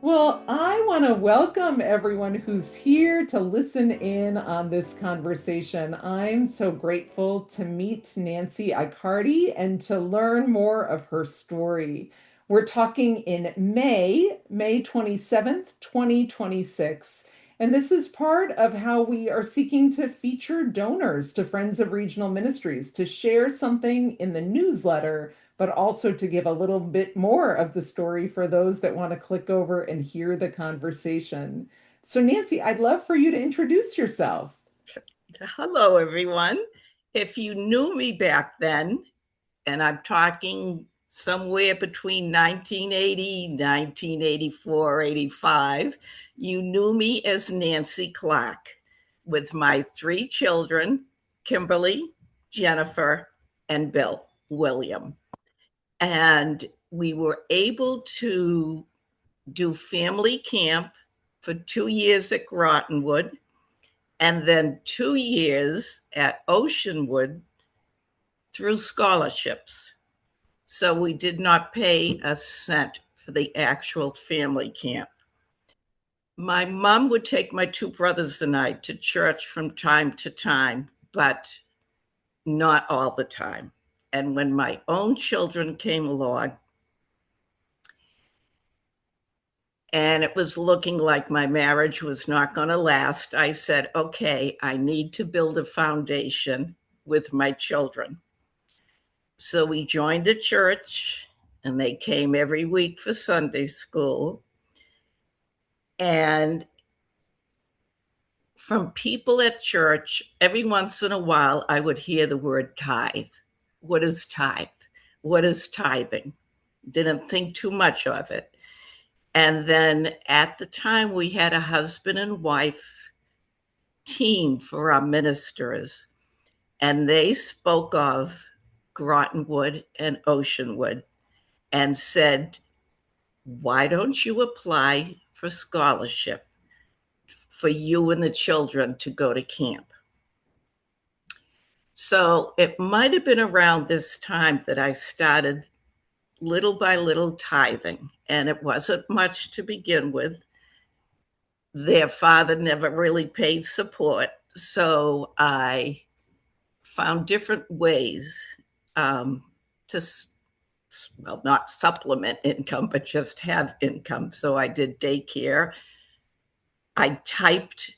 Well, I want to welcome everyone who's here to listen in on this conversation. I'm so grateful to meet Nancy Aicardi and to learn more of her story. We're talking in May 27th, 2026. And this is part of how we are seeking to feature donors to Friends of Regional Ministries to share something in the newsletter, but also to give a little bit more of the story for those that want to click over and hear the conversation. So, Nancy, I'd love for you to introduce yourself. Hello, everyone. If you knew me back then, and I'm talking somewhere between 1980, 1984, 85, you knew me as Nancy Clark with my three children, Kimberly, Jennifer, and William. And we were able to do family camp for 2 years at Grotonwood and then 2 years at Oceanwood through scholarships. So we did not pay a cent for the actual family camp. My mom would take my two brothers and I to church from time to time, but not all the time. And when my own children came along, and it was looking like my marriage was not going to last, I said, okay, I need to build a foundation with my children. So we joined a church, and they came every week for Sunday school. And from people at church, every once in a while, I would hear the word tithe. What is tithe? What is tithing? Didn't think too much of it. And then at the time, we had a husband and wife team for our ministers, and they spoke of Grotonwood and Oceanwood and said, why don't you apply for scholarship for you and the children to go to camp? So it might have been around this time that I started little by little tithing, and it wasn't much to begin with. Their father never really paid support, so I found different ways to, well, not supplement income, but just have income. So I did daycare. I typed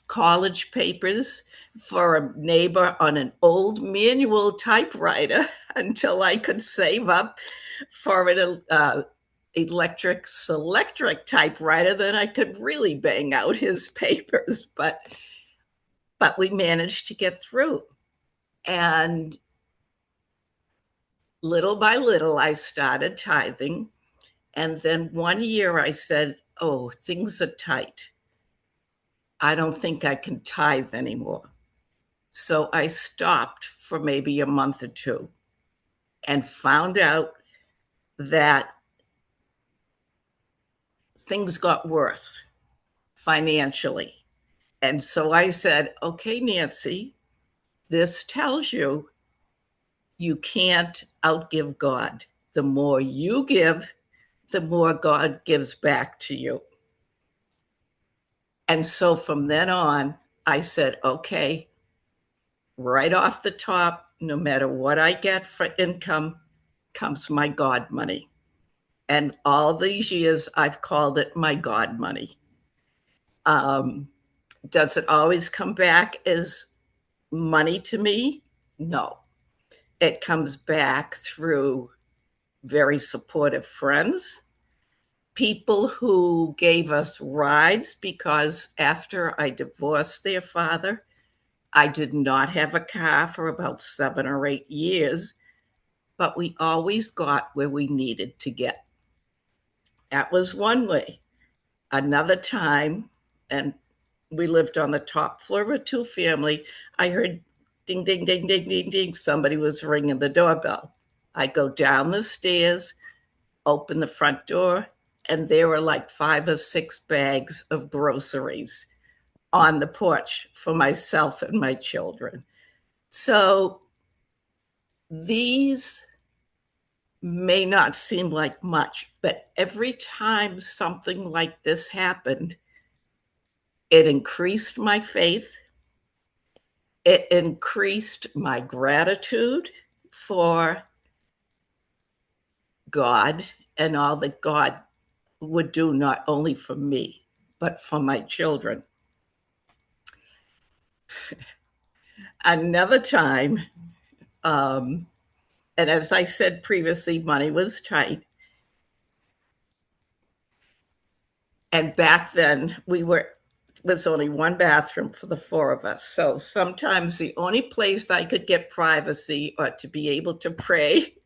college papers for a neighbor on an old manual typewriter until I could save up for an electric Selectric typewriter. Then I could really bang out his papers. But we managed to get through. And little by little, I started tithing. And then one year I said, oh, things are tight. I don't think I can tithe anymore. So I stopped for maybe a month or two and found out that things got worse financially. And so I said, okay, Nancy, this tells you you can't outgive God. The more you give, the more God gives back to you. And so from then on, I said, okay, right off the top, no matter what I get for income, comes my God money. And all these years, I've called it my God money. Um, does it always come back as money to me? No. It comes back through very supportive friends, people who gave us rides because after I divorced their father, I did not have a car for about 7 or 8 years, but we always got where we needed to get. That was one way. Another time, and we lived on the top floor of a two-family, I heard ding, ding, ding, ding, ding, ding. Somebody was ringing the doorbell. I go down the stairs, open the front door, and there were like 5 or 6 bags of groceries on the porch for myself and my children. So these may not seem like much, but every time something like this happened, it increased my faith. It increased my gratitude for God and all that God would do, not only for me, but for my children. Another time, and as I said previously, money was tight. And back then, was only one bathroom for the four of us. So sometimes the only place I could get privacy or to be able to pray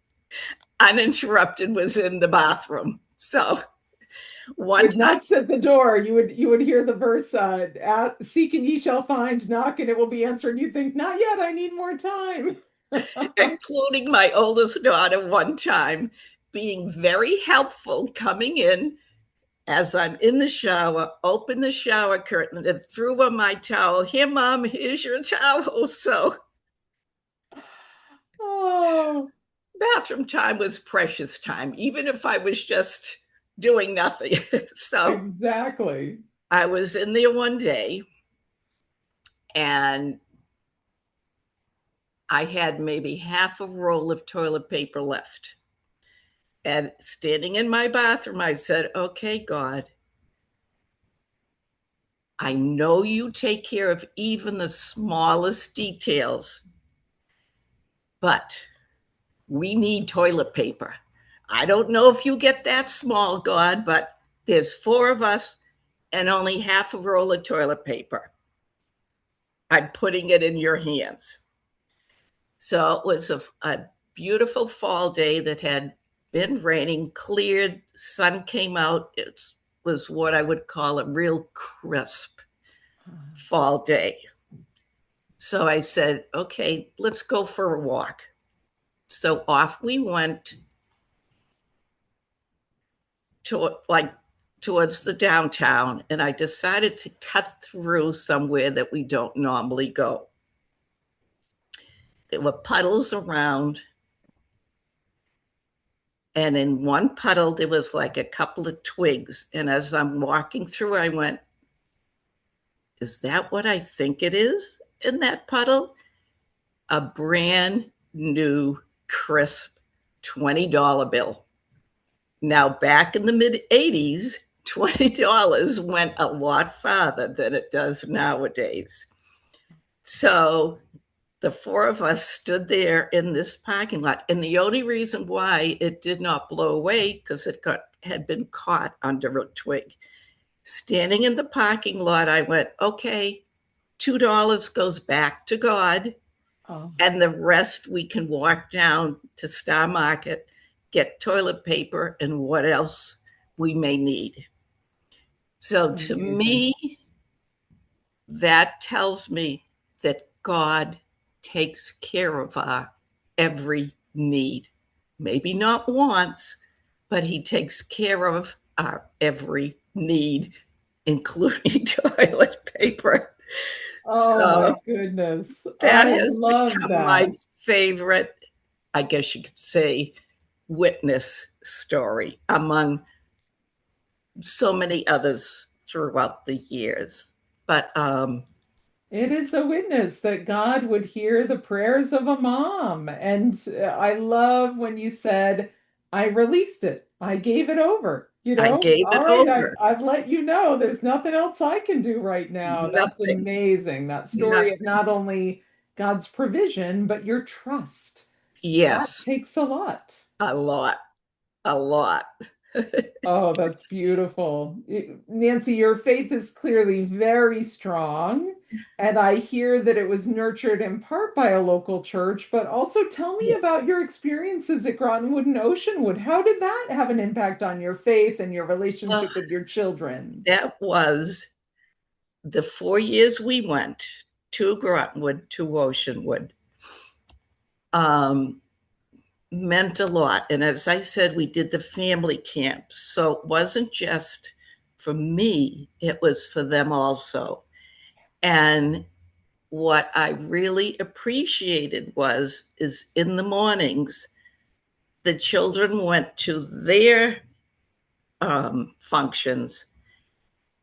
uninterrupted was in the bathroom. So one With time, knocks at the door, you would hear the verse, "Seek and ye shall find; knock and it will be answered." And you think, "Not yet. I need more time." including my oldest daughter, one time being very helpful, coming in as I'm in the shower, open the shower curtain and threw on my towel. Here, Mom, here's your towel. So Oh, bathroom time was precious time, even if I was just doing nothing. So exactly. I was in there one day and I had maybe half a roll of toilet paper left. And standing in my bathroom, I said, "Okay, God, I know you take care of even the smallest details, but we need toilet paper. I don't know if you get that small, God, but there's four of us and only half a roll of toilet paper. I'm putting it in your hands." So it was a beautiful fall day that had been raining, cleared, sun came out. It was what I would call a real crisp fall day. So I said, "Okay, let's go for a walk." So off we went to like towards the downtown, and I decided to cut through somewhere that we don't normally go. There were puddles around, and in one puddle there was like a couple of twigs. And as I'm walking through, I went, "Is that what I think it is in that puddle?" A brand new, crisp $20 bill. Now, back in the mid 80s, $20 went a lot farther than it does nowadays. So the four of us stood there in this parking lot. And the only reason why it did not blow away, because had been caught under a twig. Standing in the parking lot, I went, "Okay, $2 goes back to God, Oh, and the rest we can walk down to Star Market, get toilet paper and what else we may need." So to amazing. me, that tells me that God takes care of our every need. Maybe not wants, but He takes care of our every need, including toilet paper. Oh my So goodness. that I has love become my that. favorite, I guess you could say, witness story among so many others throughout the years. But It is a witness that God would hear the prayers of a mom. And I love when you said, "I released it. I gave it over." I gave All it right, over. I've let you know there's nothing else I can do right now. That's Nothing, amazing. That story of nothing. not only God's provision, but your trust. That Yes, takes a lot. a lot, a lot. Oh, that's beautiful. Nancy, your faith is clearly very strong. And I hear that it was nurtured in part by a local church, but also tell me Yeah. about your experiences at Grotonwood and Oceanwood. How did that have an impact on your faith and your Well, relationship with your children? that was the 4 years we went to Grotonwood, to Oceanwood. Um, Meant a lot. And as I said, we did the family camp. So it wasn't just for me, it was for them also. And what I really appreciated is in the mornings, the children went to their functions,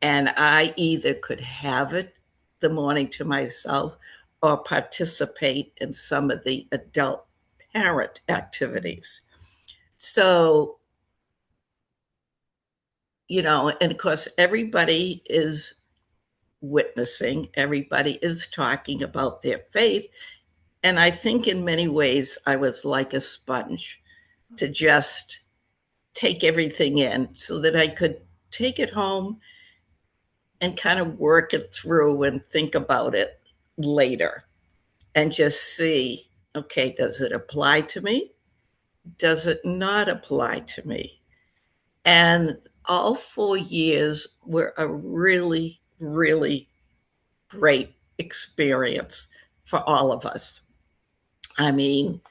and I either could have it the morning to myself or participate in some of the adult parent activities. So, and of course, everybody is witnessing, everybody is talking about their faith. And I think in many ways, I was like a sponge to just take everything in so that I could take it home and kind of work it through and think about it later and just see, okay, does it apply to me? Does it not apply to me? And all 4 years were a really, really great experience for all of us. I mean,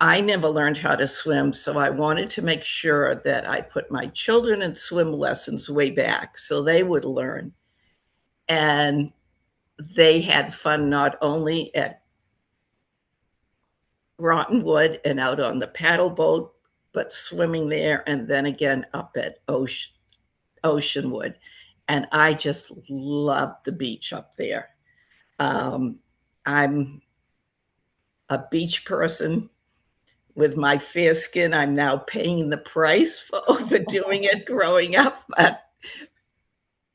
I never learned how to swim, so I wanted to make sure that I put my children in swim lessons way back so they would learn. And they had fun not only at Grotonwood and out on the paddle boat, but swimming there and then again up at Oceanwood. And I just loved the beach up there. I'm a beach person with my fair skin. I'm now paying the price for overdoing it growing up,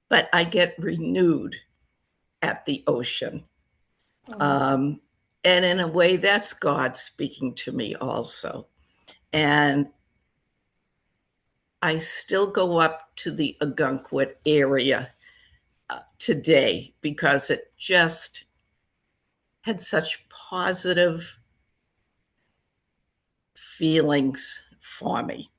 but I get renewed at the ocean. Um, and in a way, that's God speaking to me also. And I still go up to the Ogunquit area today because it just had such positive feelings for me.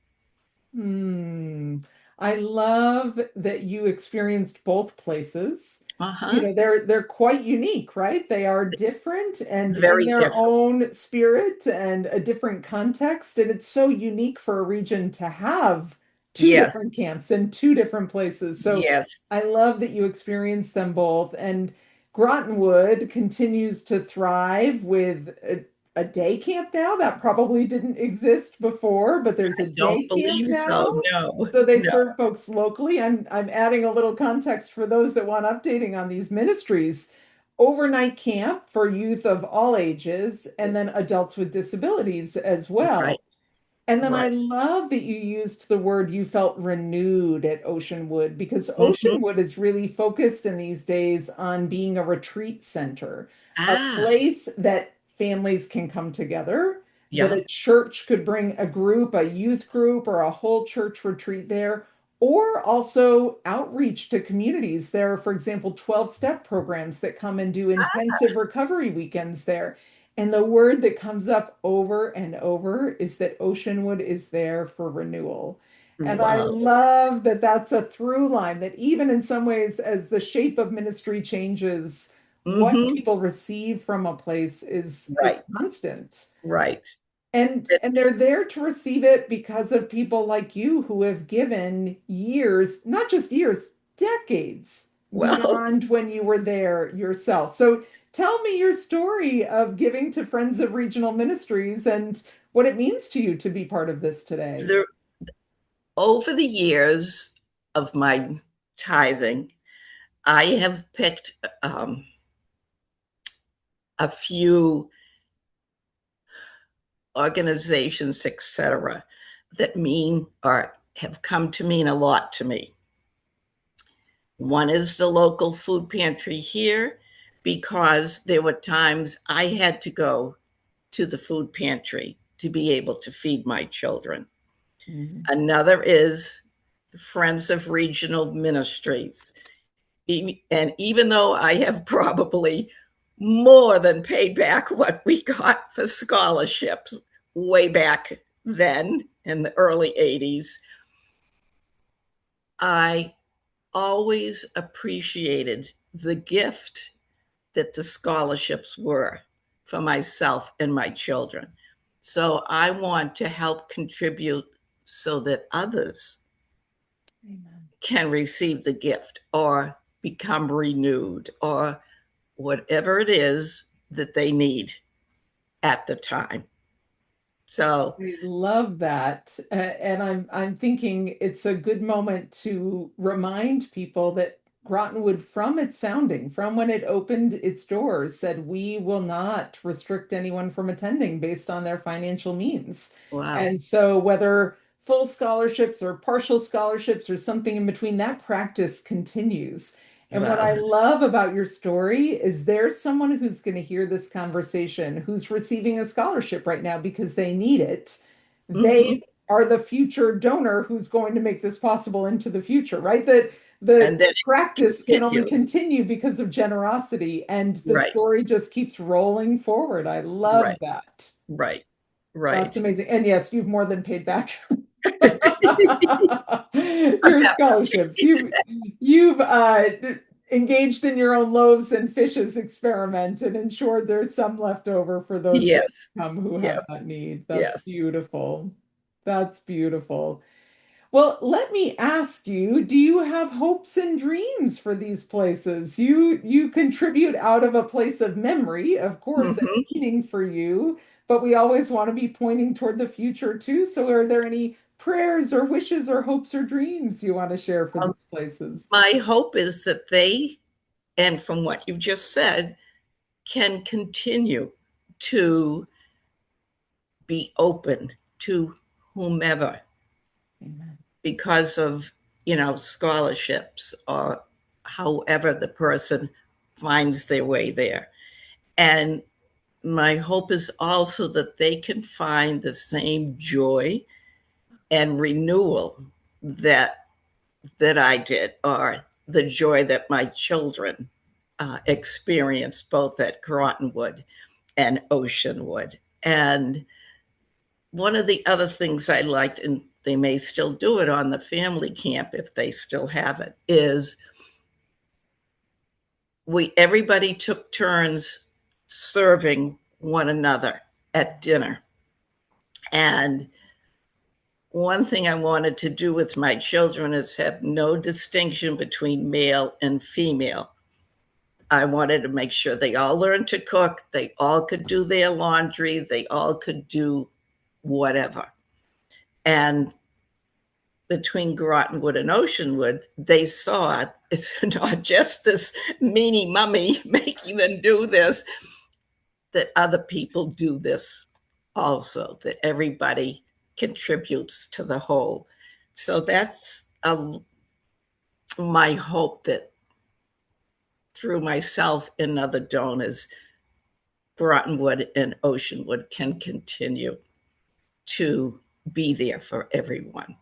I love that you experienced both places. Uh-huh. They're quite unique, right? They are different and in Very their different. own spirit and a different context. And it's so unique for a region to have two Yes. different camps in two different places. So Yes. I love that you experienced them both. And Grotonwood continues to thrive with a day camp now. That probably didn't exist before, but there's a Don't day camp believe now. so. No, So they no. serve folks locally. I'm adding a little context for those that want updating on these ministries. Overnight camp for youth of all ages, and then adults with disabilities as Right. well. And then I Right. love that you used the word you felt renewed at Oceanwood because Mm-hmm. Oceanwood is really focused in these days on being a retreat center, a Ah, place that families can come together, that yeah. a church could bring a group, a youth group, or a whole church retreat there, or also outreach to communities. There are, for example, 12-step programs that come and do intensive recovery weekends there. And the word that comes up over and over is that Oceanwood is there for renewal. And I Wow. love that that's a through line, that even in some ways, as the shape of ministry changes, what Mm-hmm. people receive from a place is Right. constant. Right. And they're there to receive it because of people like you who have given years, not just years, decades Well, beyond when you were there yourself. So tell me your story of giving to Friends of Regional Ministries and what it means to you to be part of this today. there, over the years of my tithing, I have picked a few organizations, etc., that mean or have come to mean a lot to me. One is the local food pantry here because there were times I had to go to the food pantry to be able to feed my children. Mhm. Another is Friends of Regional Ministries. And even though I have probably more than paid back what we got for scholarships way back then in the early 80s, I always appreciated the gift that the scholarships were for myself and my children. So I want to help contribute so that others Amen. can receive the gift or become renewed or whatever it is that they need at the time. So, I love that. And I'm thinking it's a good moment to remind people that Grotonwood, from its founding, from when it opened its doors, said we will not restrict anyone from attending based on their financial means. wow. And so whether full scholarships or partial scholarships or something in between, that practice continues. And what Wow. I love about your story is there's someone who's going to hear this conversation who's receiving a scholarship right now because they need it. Hmm. They are the future donor who's going to make this possible into the future, right? That the And then it practice can only continues. continue because of generosity, and the Right, story just keeps rolling forward. I love right, that. right, That's right. amazing. And yes, you've more than paid back I'm your scholarships. You've engaged in your own loaves and fishes experiment and ensured there's some left over for those that yes, come who have yes, that need. That's yes. beautiful. That's beautiful. Well, let me ask you, do you have hopes and dreams for these places? You contribute out of a place of memory, of course, and Hmm. meaning for you, but we always want to be pointing toward the future too. So are there any prayers or wishes or hopes or dreams you want to share for Um, these places? my hope is that they, and from what you just said, can continue to be open to whomever Amen. because of, scholarships or however the person finds their way there. And my hope is also that they can find the same joy and renewal that I did, or the joy that my children experienced both at Grotonwood and Oceanwood. And one of the other things I liked, and they may still do it on the family camp if they still have it, is everybody took turns serving one another at dinner. And one thing I wanted to do with my children is have no distinction between male and female. I wanted to make sure they all learned to cook, they all could do their laundry, they all could do whatever. And between Grotonwood and Oceanwood, they saw it's not just this meanie mummy making them do this, that other people do this also, that everybody contributes to the whole. So that's my hope, that through myself and other donors, Grotonwood and Oceanwood can continue to be there for everyone.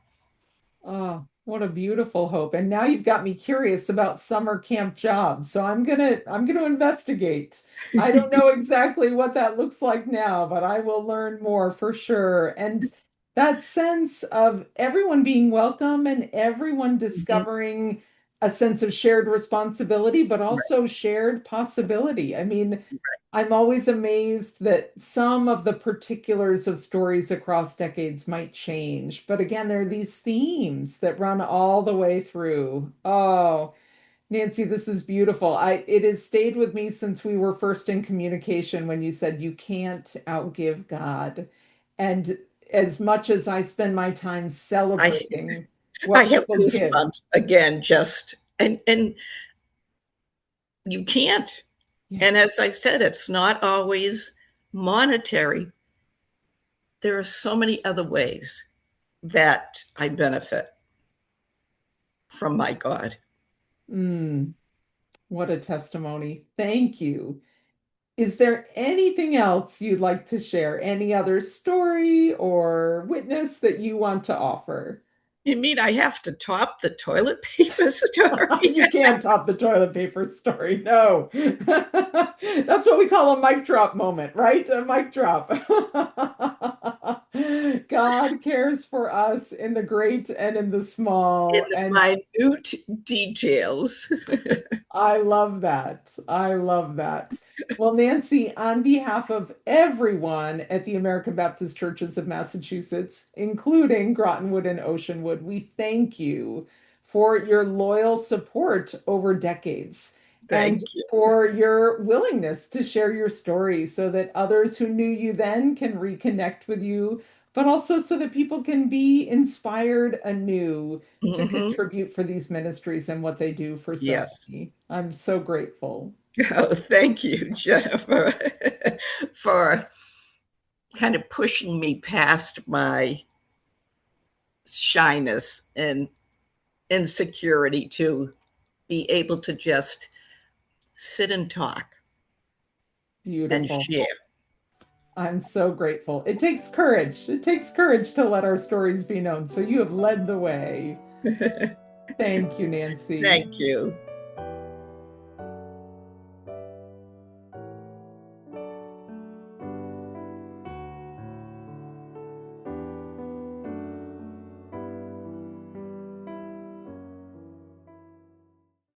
Oh, what a beautiful hope. And now you've got me curious about summer camp jobs. So I'm gonna investigate. I don't know exactly what that looks like now, but I will learn more for sure. And that sense of everyone being welcome and everyone Mhm. discovering a sense of shared responsibility, but Right. also shared possibility. I mean, I'm always amazed that some of the particulars of stories across decades might change. But again, there are these themes that run all the way through. Oh, Nancy, this is beautiful. It has stayed with me since we were first in communication when you said you can't outgive God. And as much as I spend my time I celebrating I what have people give, goosebumps again, just, and you can't. yeah. And as I said, it's not always monetary. There are so many other ways that I benefit from my God. Mm, what a testimony. Thank you. Is there anything else you'd like to share? Any other story or witness that you want to offer? You mean I have to top the toilet paper story? You can't top the toilet paper story. No. That's what we call a mic drop moment, right? A mic drop. God cares for us in the great and in the In small. the And minute details. I love that. I love that. Well, Nancy, on behalf of everyone at the American Baptist Churches of Massachusetts, including Grotonwood and Oceanwood, we thank you for your loyal support over decades. and Thank you. for your willingness to share your story so that others who knew you then can reconnect with you, but also so that people can be inspired anew to Hmm. contribute for these ministries and what they do for so Yes. many. I'm so grateful. Oh, thank you, Jennifer, for kind of pushing me past my shyness and insecurity to be able to just sit and talk and Beautiful. share. I'm so grateful. It takes courage. It takes courage to let our stories be known. So you have led the way. Thank you, Nancy. Thank you.